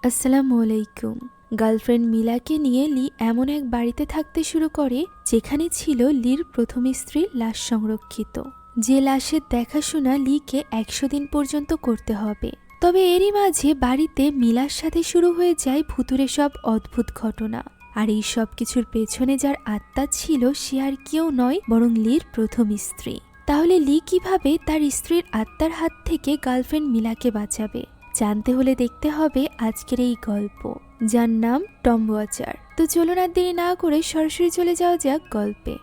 আসসালামু আলাইকুম। গার্লফ্রেন্ড মিলাকে নিয়ে লি এমন এক বাড়িতে থাকতে শুরু করে যেখানে ছিল লির প্রথম স্ত্রীর লাশ সংরক্ষিত, যে লাশের দেখাশোনা লিকে 100 দিন পর্যন্ত করতে হবে। তবে এরই মাঝে বাড়িতে মিলার সাথে শুরু হয়ে যায় ভুতুরে সব অদ্ভুত ঘটনা। আর এই সব কিছুর পেছনে যার আত্মা ছিল সে আর কেউ নয় বরং লির প্রথম স্ত্রী। তাহলে লি কিভাবে তার স্ত্রীর আত্মার হাত থেকে গার্লফ্রেন্ড মিলাকে বাঁচাবে, জানতে হলে দেখতে হবে আজকের এই গল্প, যার নাম টম ওয়াচার। তো চলুন আর দেরি না করে সরাসরি চলে যাওয়া যাক গল্পে।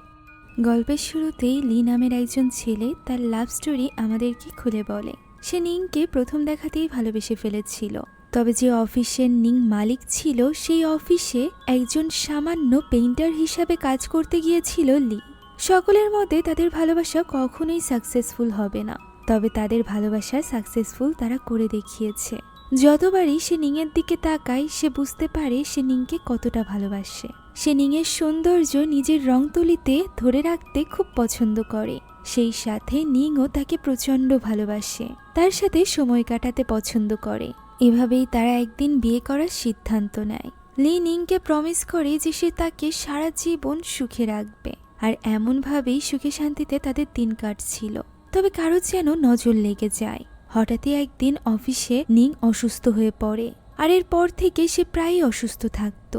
গল্পের শুরুতেই লি নামের একজন ছেলে তার লাভ স্টোরি আমাদেরকে খুলে বলে। সে নিংকে প্রথম দেখাতেই ভালোবেসে ফেলেছিল। তবে যে অফিসের নিং মালিক ছিল সেই অফিসে একজন সামান্য পেইন্টার হিসাবে কাজ করতে গিয়েছিল লি। সকলের মধ্যে তাদের ভালোবাসা কখনোই সাকসেসফুল হবে না, তবে তাদের ভালোবাসা সাকসেসফুল তারা করে দেখিয়েছে। যতবারই সে নিংয়ের দিকে তাকায় সে বুঝতে পারে সে নিংকে কতটা ভালোবাসে। সে নিংয়ের সৌন্দর্য নিজের রং তুলিতে ধরে রাখতে খুব পছন্দ করে। সেই সাথে নিংও তাকে প্রচণ্ড ভালোবাসে, তার সাথে সময় কাটাতে পছন্দ করে। এভাবেই তারা একদিন বিয়ে করার সিদ্ধান্ত নেয়। লি নিংকে প্রমিস করে যে সে তাকে সারা জীবন সুখে রাখবে, আর এমনভাবেই সুখে শান্তিতে তাদের দিন কাটছিল। তবে কারো যেন নজর লেগে যায়। হঠাৎই একদিন অফিসে নিং অসুস্থ হয়ে পড়ে, আর এরপর থেকে সে প্রায়ই অসুস্থ থাকত।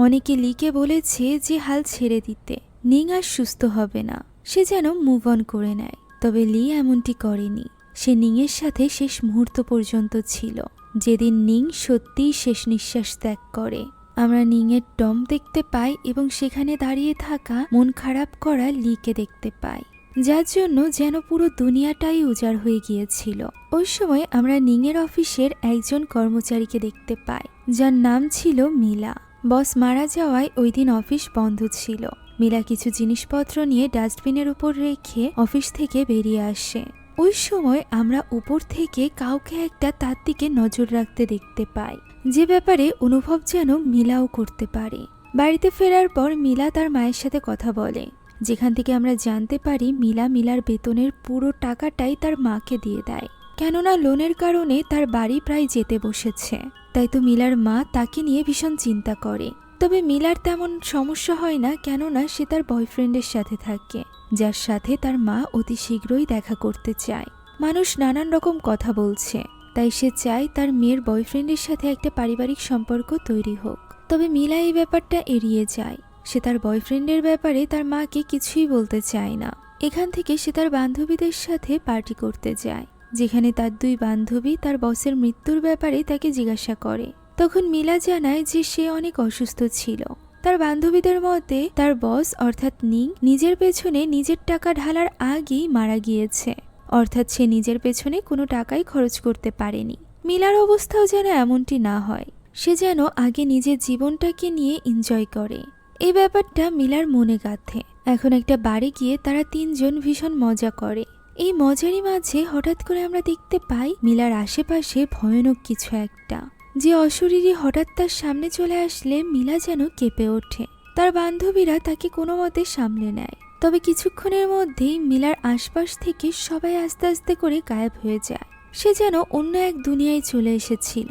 অনেকে লিকে বলেছে যে হাল ছেড়ে দিতে, নিং আর সুস্থ হবে না, সে যেন মুভ অন করে নেয়। তবে লি এমনটি করেনি। সে নিংয়ের সাথে শেষ মুহূর্ত পর্যন্ত ছিল, যেদিন নিং সত্যিই শেষ নিঃশ্বাস ত্যাগ করে। আমরা নিংয়ের টম দেখতে পাই এবং সেখানে দাঁড়িয়ে থাকা মন খারাপ করা লিকে দেখতে পাই, যার জন্য যেন পুরো দুনিয়াটাই উজাড় হয়ে গিয়েছিল। ওই সময় আমরা নিংয়ের অফিসের একজন কর্মচারীকে দেখতে পাই, যার নাম ছিল মিলা। বস মারা যাওয়ায় ওই দিন অফিস বন্ধ ছিল। মিলা কিছু জিনিসপত্র নিয়ে ডাস্টবিনের উপর রেখে অফিস থেকে বেরিয়ে আসে। ওই সময় আমরা উপর থেকে কাউকে একটা তার দিকে নজর রাখতে দেখতে পাই, যে ব্যাপারে অনুভব যেন মিলাও করতে পারে। বাড়িতে ফেরার পর মিলা তার মায়ের সাথে কথা বলে, যেখান থেকে আমরা জানতে পারি মিলার বেতনের পুরো টাকাটাই তার মাকে দিয়ে দেয়, কেননা লোনের কারণে তার বাড়ি প্রায় যেতে বসেছে। তাই তো মিলার মা তাকে নিয়ে ভীষণ চিন্তা করে। তবে মিলার তেমন সমস্যা হয় না, কেননা সে তার বয়ফ্রেন্ডের সাথে থাকে, যার সাথে তার মা অতি শীঘ্রই দেখা করতে চায়। মানুষ নানান রকম কথা বলছে, তাই সে চায় তার মেয়ের বয়ফ্রেন্ডের সাথে একটা পারিবারিক সম্পর্ক তৈরি হোক। তবে মিলা এই ব্যাপারটা এড়িয়ে যায়। সে তার বয়ফ্রেন্ডের ব্যাপারে তার মাকে কিছুই বলতে চায় না। এখান থেকে সে তার বান্ধবীদের সাথে পার্টি করতে যায়, যেখানে তার দুই বান্ধবী তার বসের মৃত্যুর ব্যাপারে তাকে জিজ্ঞাসা করে। তখন মিলা জানায় যে সে অনেক অসুস্থ ছিল। তার বান্ধবীদের মতে তার বস অর্থাৎ নিং নিজের পেছনে নিজের টাকা ঢালার আগেই মারা গিয়েছে, অর্থাৎ সে নিজের পেছনে কোনো টাকাই খরচ করতে পারেনি। মিলার অবস্থাও যেন এমনটি না হয়, সে যেন আগে নিজের জীবনটাকে নিয়ে এনজয় করে। এই ব্যাপারটা মিলার মনে গাঁথে। এখন একটা বাড়ি গিয়ে তারা তিনজন ভীষণ মজা করে। এই মজারই মাঝে হঠাৎ করে আমরা দেখতে পাই মিলার আশেপাশে ভয়ানক কিছু একটা, যে অশরীরী হঠাৎ তার সামনে চলে আসলে মিলা যেন কেঁপে ওঠে। তার বান্ধবীরা তাকে কোনো মতে সামলে নেয়। তবে কিছুক্ষণের মধ্যেই মিলার আশপাশ থেকে সবাই আস্তে আস্তে করে গায়েব হয়ে যায়। সে যেন অন্য এক দুনিয়ায় চলে এসেছিল,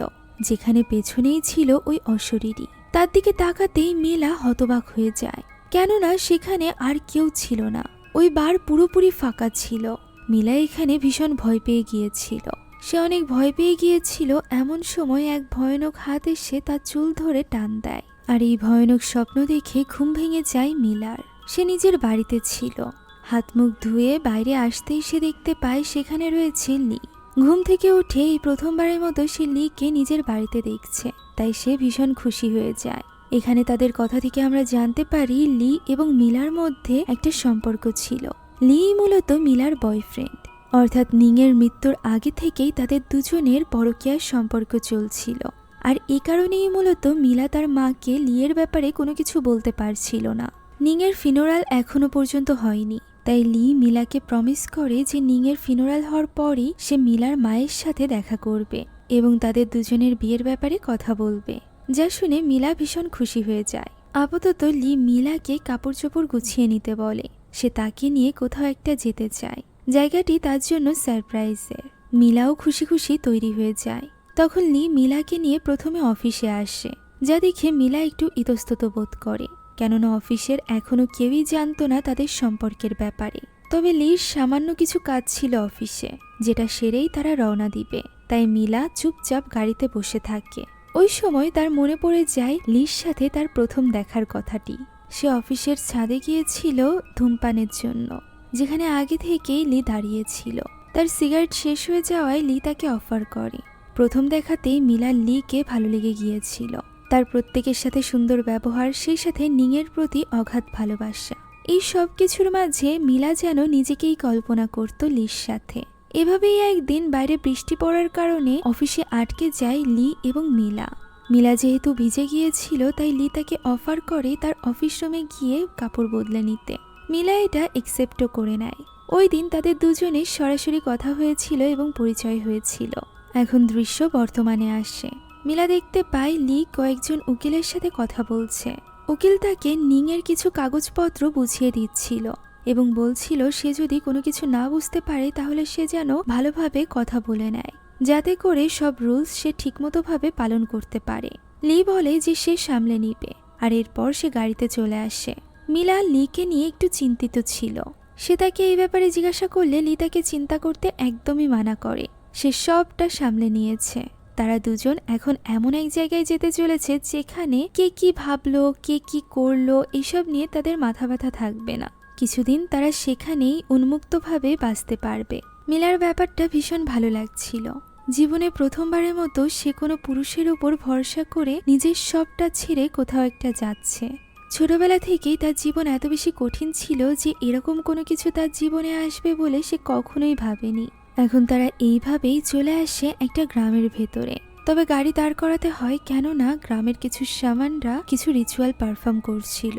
যেখানে পেছনেই ছিল ওই অশরীরী। তার দিকে তাকাতেই মিলা হতবাক হয়ে যায়, কেননা সেখানে আর কেউ ছিল না। ওই বার পুরোপুরি ফাঁকা ছিল। মিলা এখানে ভীষণ ভয় পেয়ে গিয়েছিল। সে অনেক ভয় পেয়ে গিয়েছিল। এমন সময় এক ভয়ানক হাত এসে তার চুল ধরে টান দেয়, আর এই ভয়ানক স্বপ্ন দেখে ঘুম ভেঙে যায় মিলার। সে নিজের বাড়িতে ছিল। হাত মুখ ধুয়ে বাইরে আসতেই সে দেখতে পায় সেখানে রয়েছে লি। ঘুম থেকে উঠে এই প্রথমবারের মতো সে লিকে নিজের বাড়িতে দেখছে, তাই সে ভীষণ খুশি হয়ে যায়। এখানে তাদের কথা থেকে আমরা জানতে পারি লি এবং মিলার মধ্যে একটা সম্পর্ক ছিল। লি মূলত মিলার বয়ফ্রেন্ড, অর্থাৎ নিংয়ের মৃত্যুর আগে থেকেই তাদের দুজনের পরকীয়ার সম্পর্ক চলছিল। আর এই কারণেই মূলত মিলা তার মাকে লিয়ের ব্যাপারে কোনো কিছু বলতে পারছিল না। নিংয়ের ফিনোরাল এখনো পর্যন্ত হয়নি, তাই লি মিলাকে প্রমিস করে যে নিংয়ের ফিনোরাল হওয়ার পরই সে মিলার মায়ের সাথে দেখা করবে এবং তাদের দুজনের বিয়ের ব্যাপারে কথা বলবে, যা শুনে মিলা ভীষণ খুশি হয়ে যায়। আপাতত লি মিলাকে কাপড় চোপড় গুছিয়ে নিতে বলে। সে তাকে নিয়ে কোথাও একটা যেতে চায়। জায়গাটি তার জন্য সারপ্রাইজের। মিলাও খুশি খুশি তৈরি হয়ে যায়। তখন লি মিলাকে নিয়ে প্রথমে অফিসে আসে, যা দেখে মিলা একটু ইতস্তত বোধ করে, কেননা অফিসের এখনো কেউই জানতো না তাদের সম্পর্কের ব্যাপারে। তবে লির সামান্য কিছু কাজ ছিল অফিসে, যেটা সেরেই তারা রওনা দিবে। তাই মিলা চুপচাপ গাড়িতে বসে থাকে। ওই সময় তার মনে পড়ে যায় লির সাথে তার প্রথম দেখার কথাটি। সে অফিসের ছাদে গিয়েছিল ধূমপানের জন্য, যেখানে আগে থেকেই লি দাঁড়িয়েছিল। তার সিগারেট শেষ হয়ে যাওয়ায় লি তাকে অফার করে। প্রথম দেখাতেই মিলা লিকে ভালো লেগে গিয়েছিল। তার প্রত্যেকের সাথে সুন্দর ব্যবহার, সেই সাথে নিংয়ের প্রতি অগাধ ভালোবাসা, এই সব কিছুর মাঝে মিলা যেন নিজেকেই কল্পনা করত লির সাথে। এভাবেই একদিন বাইরে বৃষ্টি পড়ার কারণে অফিসে আটকে যায় লি এবং মিলা। মিলা যেহেতু ভিজে গিয়েছিল, তাই লি তাকে অফার করে তার অফিস রুমে গিয়ে কাপড় বদলে নিতে। মিলা এটা একসেপ্টও করে নেয়। ওই দিন তাদের দুজনের সরাসরি কথা হয়েছিল এবং পরিচয় হয়েছিল। এখন দৃশ্য বর্তমানে আসে। মিলা দেখতে পায় লি কয়েকজন উকিলের সাথে কথা বলছে। উকিল তাকে নিংয়ের কিছু কাগজপত্র বুঝিয়ে দিচ্ছিল এবং বলছিল সে যদি কোনো কিছু না বুঝতে পারে তাহলে সে যেন ভালোভাবে কথা বলে নেয়, যাতে করে সব রুলস সে ঠিকমতোভাবে পালন করতে পারে। লি বলে যে সে সামলে নিবে, আর এরপর সে গাড়িতে চলে আসে। মিলা লিকে নিয়ে একটু চিন্তিত ছিল। সে তাকে এই ব্যাপারে জিজ্ঞাসা করলে লি তাকে চিন্তা করতে একদমই মানা করে। সে সবটা সামলে নিয়েছে। তারা দুজন এখন এমন এক জায়গায় যেতে চলেছে যেখানে কে কি ভাবলো, কে কি করলো, এসব নিয়ে তাদের মাথা ব্যথা থাকবে না। কিছুদিন তারা সেখানেই উন্মুক্তভাবে বাঁচতে পারবে। মিলার ব্যাপারটা ভীষণ ভালো লাগছিল। জীবনে প্রথমবারের মতো সে কোনো পুরুষের উপর ভরসা করে নিজের সবটা ছেড়ে কোথাও একটা যাচ্ছে। ছোটবেলা থেকেই তার জীবন এত বেশি কঠিন ছিল যে এরকম কোনো কিছু তার জীবনে আসবে বলে সে কখনোই ভাবেনি। এখন তারা এইভাবেই চলে আসে একটা গ্রামের ভেতরে। তবে গাড়ি দাঁড় করাতে হয়, কেননা গ্রামের কিছু শামানরা কিছু রিচুয়াল পারফর্ম করছিল,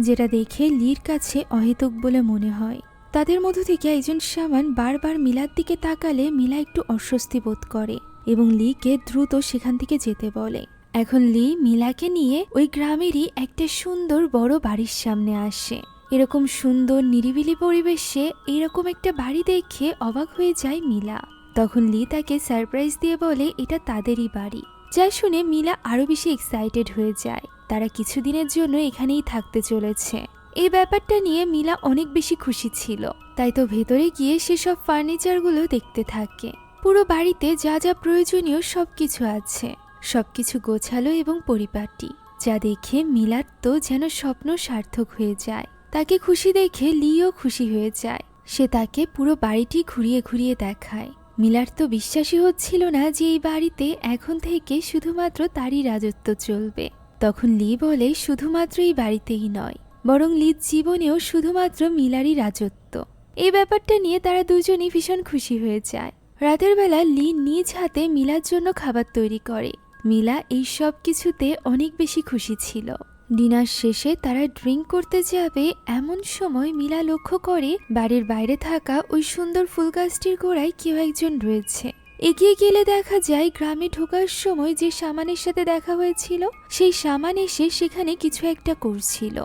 যেটা দেখে লির কাছে অহেতুক বলে মনে হয়। তাদের মধ্য থেকে একজন শামান বারবার মিলার দিকে তাকালে মিলা একটু অস্বস্তি বোধ করে এবং লিকে দ্রুত সেখান থেকে যেতে বলে। এখন লি মিলাকে নিয়ে ওই গ্রামেরই একটা সুন্দর বড় বাড়ির সামনে আসে। এরকম সুন্দর নিরিবিলি পরিবেশে এরকম একটা বাড়ি দেখে অবাক হয়ে যায় মিলা। তখন লি তাকে সারপ্রাইজ দিয়ে বলে এটা তাদেরই বাড়ি, যা শুনে মিলা আরো বেশি এক্সাইটেড হয়ে যায়। তারা কিছুদিনের জন্য এখানেই থাকতে চলেছে। এই ব্যাপারটা নিয়ে মিলা অনেক বেশি খুশি ছিল। তাই তো ভেতরে গিয়ে সেসব ফার্নিচারগুলো দেখতে থাকে। পুরো বাড়িতে যা যা প্রয়োজনীয় সবকিছু আছে, সবকিছু গোছালো এবং পরিপাটি, যা দেখে মিলার তো যেন স্বপ্ন সার্থক হয়ে যায়। তাকে খুশি দেখে লিও খুশি হয়ে যায়। সে তাকে পুরো বাড়িটি ঘুরিয়ে ঘুরিয়ে দেখায়। মিলার তো বিশ্বাসই হচ্ছিল না যে এই বাড়িতে এখন থেকে শুধুমাত্র তারই রাজত্ব চলবে। তখন লি বলে শুধুমাত্র এই বাড়িতেই নয়, বরং লির জীবনেও শুধুমাত্র মিলারই রাজত্ব। এই ব্যাপারটা নিয়ে তারা দুজনই ভীষণ খুশি হয়ে যায়। রাতের বেলা লি নিজ হাতে মিলার জন্য খাবার তৈরি করে। মিলা এই সব কিছুতে অনেক বেশি খুশি ছিল। ডিনার শেষে তারা ড্রিঙ্ক করতে যাবে, এমন সময় মিলা লক্ষ্য করে বাড়ির বাইরে থাকা ওই সুন্দর ফুল গাছটির গোড়ায় কেউ একজন রয়েছে। এগিয়ে গেলে দেখা যায় গ্রামে ঢোকার সময় যে শামানের সাথে দেখা হয়েছিল, সেই শামান এসে সেখানে কিছু একটা করছিল,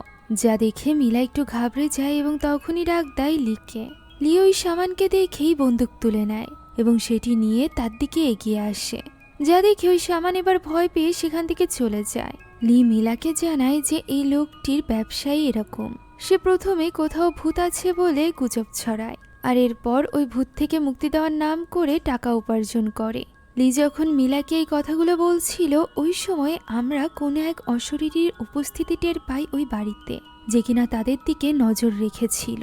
যা দেখে মিলা একটু ঘাবড়ে যায় এবং তখনই ডাক দেয় লিকে। লি ওই শামানকে দেখেই বন্দুক তুলে নেয় এবং সেটি নিয়ে তার দিকে এগিয়ে আসে, যা দেখে ওই শামান এবার ভয় পেয়ে সেখান থেকে চলে যায়। লি মিলাকে জানায় যে এই লোকটির ব্যবসায়ী এরকম। সে প্রথমে কোথাও ভূত আছে বলে গুজব ছড়ায়, আর এরপর ওই ভূত থেকে মুক্তি দেওয়ার নাম করে টাকা উপার্জন করে। লি যখন মিলাকে এই কথাগুলো বলছিল, ওই সময় আমরা কোনো এক অশরীরীর উপস্থিতি টের পাই ওই বাড়িতে, যে কিনা তাদের দিকে নজর রেখেছিল।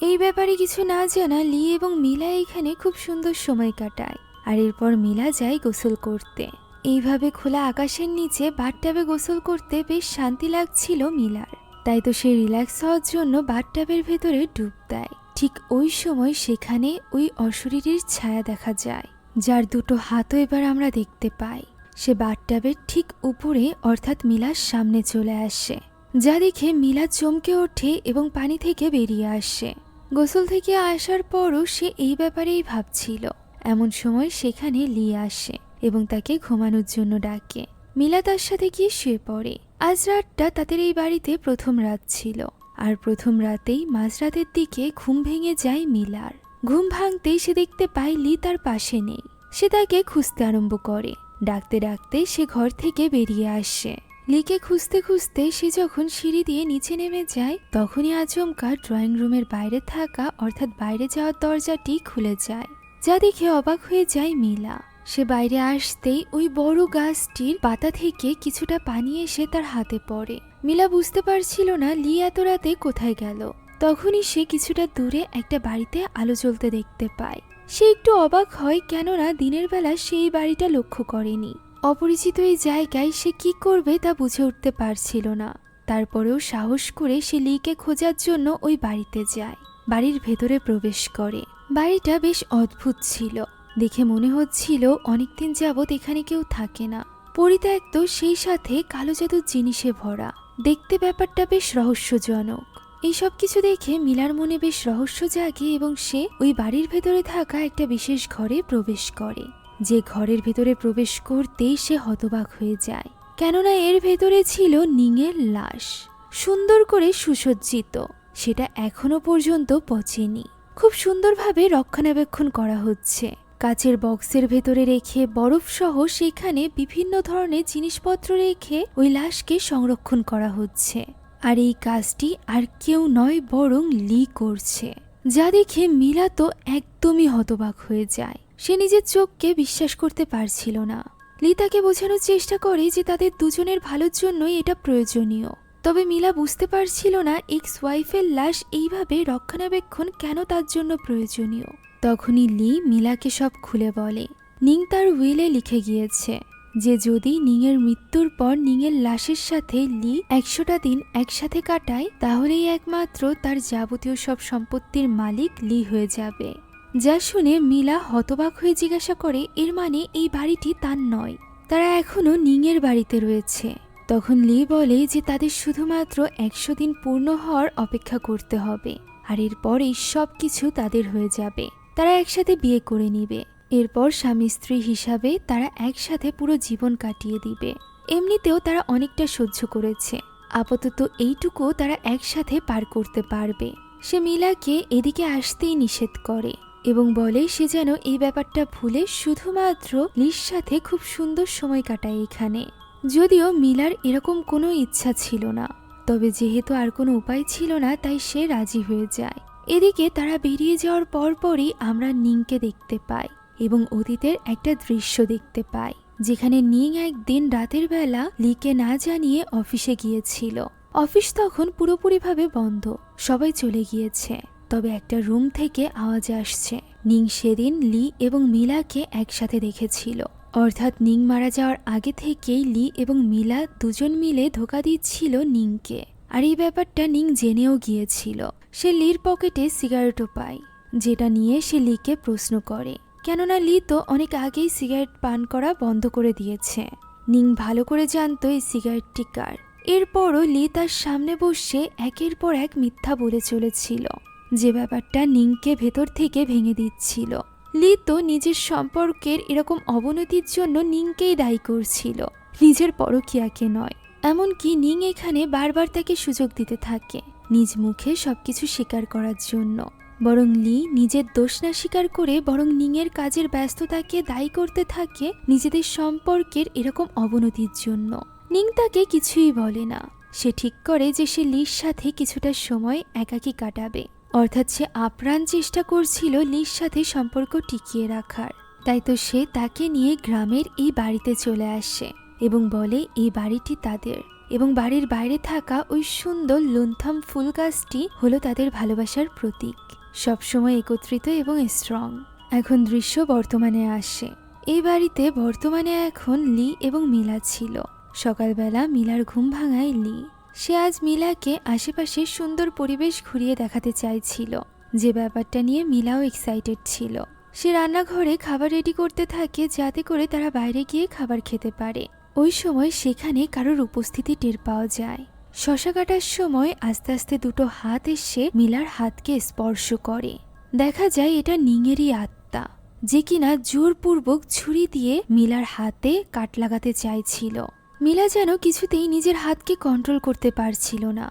এই ব্যাপারে কিছু না জানা লি এবং মিলা এখানে খুব সুন্দর সময় কাটায়। আর এরপর মিলা যায় গোসল করতে। এইভাবে খোলা আকাশের নিচে বাথটাবে গোসল করতে বেশ শান্তি লাগছিল মিলার। তাই তো সে রিল্যাক্স হওয়ার জন্য বাথটাবের ভেতরে ডুব দেয়। ঠিক ওই সময় সেখানে ওই অশরীরীর ছায়া দেখা যায়, যার দুটো হাতও এবার আমরা দেখতে পাই। সে বাথটাবের ঠিক উপরে অর্থাৎ মিলার সামনে চলে আসে, যা দেখে মিলা চমকে ওঠে এবং পানি থেকে বেরিয়ে আসে। গোসল থেকে আসার পরও সে এই ব্যাপারেই ভাবছিল। এমন সময় সেখানে লি আসে এবং তাকে ঘুমানোর জন্য ডাকে। মিলা তার সাথে গিয়ে শুয়ে পড়ে। আজ রাতটা তাদের এই বাড়িতে প্রথম রাত ছিল, আর প্রথম রাতেই মাঝরাতের দিকে ঘুম ভেঙে যায় মিলার। ঘুম ভাঙতেই সে দেখতে পায় লি তার পাশে নেই। সে তাকে খুঁজতে আরম্ভ করে। ডাকতে ডাকতে সে ঘর থেকে বেরিয়ে আসে। লিকে খুঁজতে খুঁজতে সে যখন সিঁড়ি দিয়ে নিচে নেমে যায় তখনই আচমকা ড্রয়িং রুমের বাইরে থাকা অর্থাৎ বাইরে যাওয়ার দরজাটি খুলে যায়, যা দেখে অবাক হয়ে যায় মিলা। সে বাইরে আসতেই ওই বড় গাছটির পাতা থেকে কিছুটা পানি এসে তার হাতে পড়ে। মিলা বুঝতে পারছিল না লি এত রাতে কোথায় গেল। তখনই সে কিছুটা দূরে একটা বাড়িতে আলো জ্বলতে দেখতে পায়। সে একটু অবাক হয়, কেননা দিনের বেলা সেই বাড়িটা লক্ষ্য করেনি। অপরিচিত এই জায়গায় সে কি করবে তা বুঝে উঠতে পারছিল না। তারপরেও সাহস করে সে লিকে খোঁজার জন্য ওই বাড়িতে যায়। বাড়ির ভেতরে প্রবেশ করে। বাড়িটা বেশ অদ্ভুত ছিল। দেখে মনে হচ্ছিল অনেকদিন যাবৎ এখানে কেউ থাকে না। পরিত্যক্ত, সেই সাথে কালো জাদুর জিনিসে ভরা। দেখতে ব্যাপারটা বেশ রহস্যজনক। এইসব কিছু দেখে মিলার মনে বেশ রহস্য জাগে এবং সে ওই বাড়ির ভেতরে থাকা একটা বিশেষ ঘরে প্রবেশ করে। যে ঘরের ভেতরে প্রবেশ করতেই সে হতবাক হয়ে যায়, কেননা এর ভেতরে ছিল নিংয়ের লাশ, সুন্দর করে সুসজ্জিত। সেটা এখনো পর্যন্ত পচেনি। খুব সুন্দরভাবে রক্ষণাবেক্ষণ করা হচ্ছে। কাচের বক্সের ভেতরে রেখে বরফ সহ সেখানে বিভিন্ন ধরনের জিনিসপত্র রেখে ওই লাশকে সংরক্ষণ করা হচ্ছে। আর এই কাজটি আর কেউ নয় বরং লি করছে, যা দেখে মিলা তো একদমই হতবাক হয়ে যায়। সে নিজের চোখকে বিশ্বাস করতে পারছিল না। লি তাকে বোঝানোর চেষ্টা করে যে তাদের দুজনের ভালোর জন্যই এটা প্রয়োজনীয়। তবে মিলা বুঝতে পারছিল না এক্স ওয়াইফের লাশ এইভাবে রক্ষণাবেক্ষণ কেন তার জন্য প্রয়োজনীয়। তখনই লি মিলাকে সব খুলে বলে। নিং তার উইলে লিখে গিয়েছে যে যদি নিংয়ের মৃত্যুর পর নিংয়ের লাশের সাথে লি 100টা দিন একসাথে কাটায় তাহলেই একমাত্র তার যাবতীয় সব সম্পত্তির মালিক লি হয়ে যাবে। যা শুনে মিলা হতবাক হয়ে জিজ্ঞাসা করে, এর মানে এই বাড়িটি তার নয়, তারা এখনো নিংয়ের বাড়িতে রয়েছে। তখন লি বলে যে তাদের শুধুমাত্র 100 দিন পূর্ণ হওয়ার অপেক্ষা করতে হবে, আর এরপর এই সব কিছু তাদের হয়ে যাবে। তারা একসাথে বিয়ে করে নিবে। এরপর স্বামী স্ত্রী হিসাবে তারা একসাথে পুরো জীবন কাটিয়ে দিবে। এমনিতেও তারা অনেকটা সহ্য করেছে, আপাতত এইটুকু তারা একসাথে পার করতে পারবে। সে মিলাকে এদিকে আসতেই নিষেধ করে এবং বলে সে যেন এই ব্যাপারটা ভুলে শুধুমাত্র লির সাথে খুব সুন্দর সময় কাটায় এখানে। যদিও মিলার এরকম কোনো ইচ্ছা ছিল না, তবে যেহেতু আর কোনো উপায় ছিল না তাই সে রাজি হয়ে যায়। এদিকে তারা বেরিয়ে যাওয়ার পরপরই আমরা নিংকে দেখতে পাই এবং অতীতের একটা দৃশ্য দেখতে পাই, যেখানে নিং একদিন রাতের বেলা লিকে না জানিয়ে অফিসে গিয়েছিল। অফিস তখন পুরোপুরিভাবে বন্ধ, সবাই চলে গিয়েছে। তবে একটা রুম থেকে আওয়াজ আসছে। নিং সেদিন লি এবং মিলাকে একসাথে দেখেছিল, অর্থাৎ নিং মারা যাওয়ার আগে থেকেই লি এবং মিলা দুজন মিলে ধোঁকা দিচ্ছিল নিংকে। আর এই ব্যাপারটা নিং জেনেও গিয়েছিল। সে লির পকেটে সিগারেটও পায়, যেটা নিয়ে সে লিকে প্রশ্ন করে, কেননা লি তো অনেক আগেই সিগারেট পান করা বন্ধ করে দিয়েছে। নিং ভালো করে জানতো এই সিগারেটটি কার। এরপরও লি তার সামনে বসে একের পর এক মিথ্যা বলে চলেছিল, যে ব্যাপারটা নিংকে ভেতর থেকে ভেঙে দিচ্ছিল। লি তো নিজের সম্পর্কের এরকম অবনতির জন্য নিংকেই দায়ী করছিল, নিজের পরকীয়াকে নয়। এমনকি নিং এখানে বারবার তাকে সুযোগ দিতে থাকে নিজ মুখে সবকিছু স্বীকার করার জন্য। বরং লি নিজের দোষ না স্বীকার করে বরং নিংয়ের কাজের ব্যস্ততাকে দায়ী করতে থাকে নিজেদের সম্পর্কের এরকম অবনতির জন্য। নিং তাকে কিছুই বলে না। সে ঠিক করে যে সে লির সাথে কিছুটা সময় একাকী কাটাবে, অর্থাৎ সে আপ্রাণ চেষ্টা করছিল লির সাথে সম্পর্ক টিকিয়ে রাখার। তাই তো সে তাকে নিয়ে গ্রামের এই বাড়িতে চলে আসে এবং বলে এই বাড়িটি তাদের, এবং বাড়ির বাইরে থাকা ওই সুন্দর লুন্থাম ফুল গাছটি হলো তাদের ভালোবাসার প্রতীক, সবসময় একত্রিত এবং স্ট্রং। এখন দৃশ্য বর্তমানে আসে। এই বাড়িতে বর্তমানে এখন লি এবং মিলা ছিল। সকালবেলা মিলার ঘুম ভাঙায় লি। সে আজ মিলাকে আশেপাশে সুন্দর পরিবেশ ঘুরিয়ে দেখাতে চাইছিল, যে ব্যাপারটা নিয়ে মিলাও এক্সাইটেড ছিল। সে রান্নাঘরে খাবার রেডি করতে থাকে যাতে করে তারা বাইরে গিয়ে খাবার খেতে পারে। ওই সময় সেখানে কারোর উপস্থিতি টের পাওয়া যায়। শশা কাটার সময় আস্তে আস্তে দুটো হাত এসে মিলার হাতকে স্পর্শ করে। দেখা যায় এটা নিংয়েরই আত্মা, যে কিনা জোরপূর্বক ছুরি দিয়ে মিলার হাতে কাট লাগাতে চাইছিল। মিলা যেন কিছুতেই নিজের হাতকে কন্ট্রোল করতে পারছিল না।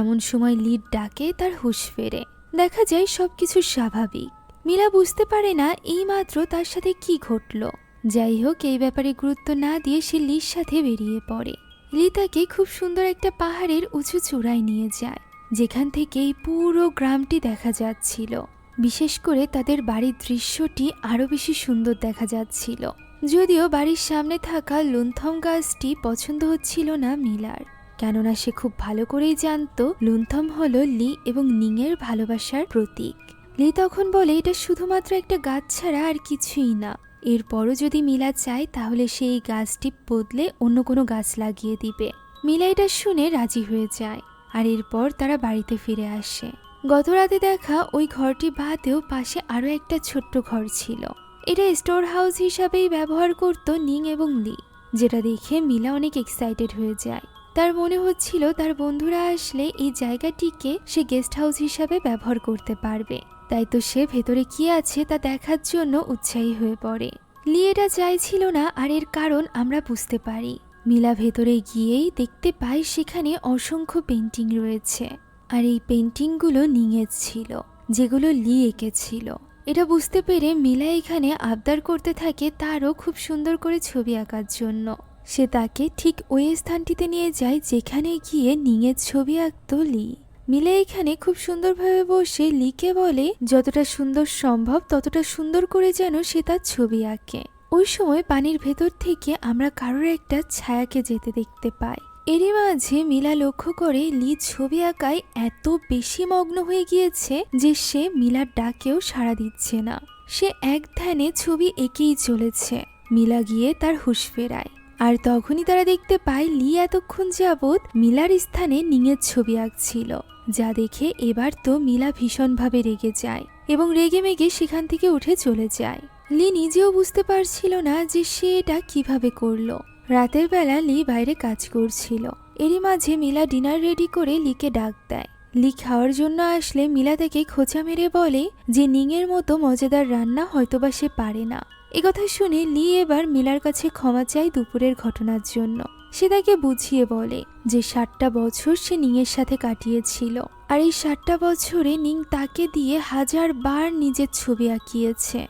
এমন সময় লির ডাকে তার হুঁশ ফেরে। দেখা যায় সবকিছু স্বাভাবিক। মিলা বুঝতে পারে না এইমাত্র তার সাথে কি ঘটল। যাই হোক, এই ব্যাপারে গুরুত্ব না দিয়ে সে লির সাথে বেরিয়ে পড়ে। লি তাকে খুব সুন্দর একটা পাহাড়ের উঁচু চূড়ায় নিয়ে যায়, যেখান থেকে এই পুরো গ্রামটি দেখা যাচ্ছিল। বিশেষ করে তাদের বাড়ির দৃশ্যটি আরো বেশি সুন্দর দেখা যাচ্ছিল। যদিও বাড়ির সামনে থাকা লুন্থম গাছটি পছন্দ হচ্ছিল না মিলার, কেননা সে খুব ভালো করেই জানতো লুন্থম হলো লি এবং নিংয়ের ভালোবাসার প্রতীক। লি তখন বলে এটা শুধুমাত্র একটা গাছ ছাড়া আর কিছুই না। এরপরও যদি মিলা চায় তাহলে সে এই গাছটি বদলে অন্য কোনো গাছ লাগিয়ে দিবে। মিলা এটা শুনে রাজি হয়ে যায়, আর এরপর তারা বাড়িতে ফিরে আসে। গত রাতে দেখা ওই ঘরটি বাদেও পাশে আরও একটা ছোট্ট ঘর ছিল। এটা স্টোর হাউস হিসাবেই ব্যবহার করত নিং এবং লি, যেটা দেখে মিলা অনেক এক্সাইটেড হয়ে যায়। তার মনে হচ্ছিল তার বন্ধুরা আসলে এই জায়গাটিকে সে গেস্ট হাউস হিসাবে ব্যবহার করতে পারবে, তাই তো সে ভেতরে কি আছে তা দেখার জন্য উৎসাহী হয়ে পড়ে। লি এটা চাইছিল না, আর এর কারণ আমরা বুঝতে পারি। মিলা ভেতরে গিয়েই দেখতে পায় সেখানে অসংখ্য পেন্টিং রয়েছে, আর এই পেন্টিংগুলো নিংয়ের ছিল, যেগুলো লি এঁকেছিল। এটা বুঝতে পেরে মিলা এখানে আবদার করতে থাকে তারও খুব সুন্দর করে ছবি আঁকার জন্য। সে তাকে ঠিক ওই স্থানটিতে নিয়ে যায় যেখানে গিয়ে নিংয়ের ছবি আঁকত লি। মিলা এখানে খুব সুন্দরভাবে বসে লিকে বলে যতটা সুন্দর সম্ভব ততটা সুন্দর করে যেন সে তার ছবি আঁকে। ওই সময় পানির ভেতর থেকে আমরা কারোর একটা ছায়াকে যেতে দেখতে পাই। এরই মাঝে মিলা লক্ষ্য করে লি ছবি আঁকায় এত বেশি মগ্ন হয়ে গিয়েছে যে সে মিলার ডাকেও সাড়া দিচ্ছে না। সে এক ধ্যানে ছবি এঁকেই চলেছে। মিলা গিয়ে তার হুঁশ ফেরায়, আর তখনই তারা দেখতে পায় লি এতক্ষণ যাবৎ মিলার স্থানে নিংয়ের ছবি আঁকছিল, যা দেখে এবার তো মিলা ভীষণভাবে রেগে যায় এবং রেগে মেগে সেখান থেকে উঠে চলে যায়। লি নিজেও বুঝতে পারছিল না যে সে এটা কিভাবে করলো। রাতের বেলা লি বাইরে কাজ করছিল। এরই মাঝে মিলা ডিনার রেডি করে লিকে ডাক দেয়। লি খাওয়ার জন্য আসলে মিলা তাকে খোঁচা মেরে বলে যে নিংয়ের মতো মজাদার রান্না হয়তোবা সে পারে না। একথা শুনে লি এবার মিলার কাছে ক্ষমা চায় দুপুরের ঘটনার জন্য। সে তাকে বুঝিয়ে বলে যে 7টা বছর সে নিংয়ের সাথে কাটিয়েছিল, আর এই 7টা বছরে নিং তাকে দিয়ে 1000 বার নিজের ছবি আঁকিয়েছে,